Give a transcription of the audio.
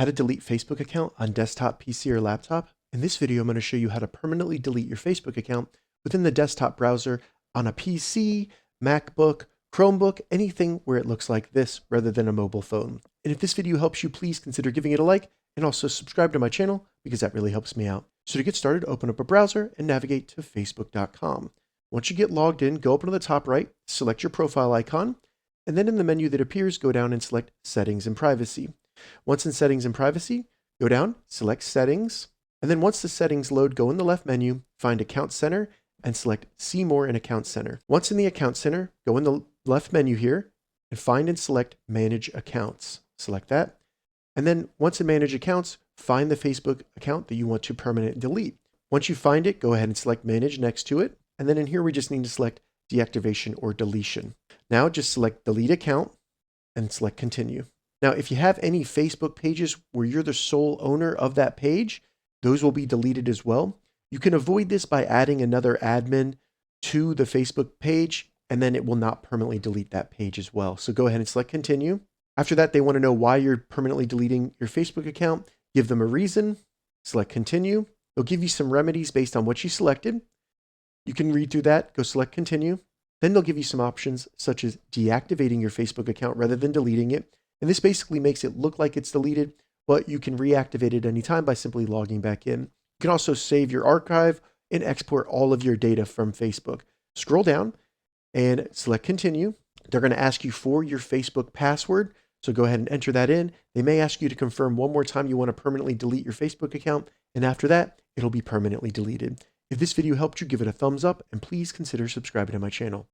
How to delete Facebook account on desktop, PC, or laptop. In this video, I'm going to show you how to permanently delete your Facebook account within the desktop browser on a PC, MacBook, Chromebook, anything where it looks like this rather than a mobile phone. And if this video helps you, please consider giving it a like and also subscribe to my channel because that really helps me out. So to get started, open up a browser and navigate to facebook.com. Once you get logged in, go up to the top right, select your profile icon, and then in the menu that appears, go down and select Settings and Privacy. Once in Settings and Privacy, go down, select Settings, and then once the settings load, go in the left menu, find Account Center, and select See More in Account Center. Once in the Account Center, go in the left menu here, and find and select Manage Accounts. Select that. And then once in Manage Accounts, find the Facebook account that you want to permanently delete. Once you find it, go ahead and select Manage next to it. And then in here, we just need to select Deactivation or Deletion. Now just select Delete Account and select Continue. Now, if you have any Facebook pages where you're the sole owner of that page, those will be deleted as well. You can avoid this by adding another admin to the Facebook page, and then it will not permanently delete that page as well. So go ahead and select Continue. After that, they want to know why you're permanently deleting your Facebook account. Give them a reason, select Continue. They'll give you some remedies based on what you selected. You can read through that, go select Continue. Then they'll give you some options such as deactivating your Facebook account rather than deleting it. And this basically makes it look like it's deleted, but you can reactivate it anytime by simply logging back in. You can also save your archive and export all of your data from Facebook. Scroll down and select Continue. They're going to ask you for your Facebook password, so go ahead and enter that in. They may ask you to confirm one more time you want to permanently delete your Facebook account, and after that, it'll be permanently deleted. If this video helped you, give it a thumbs up, and please consider subscribing to my channel.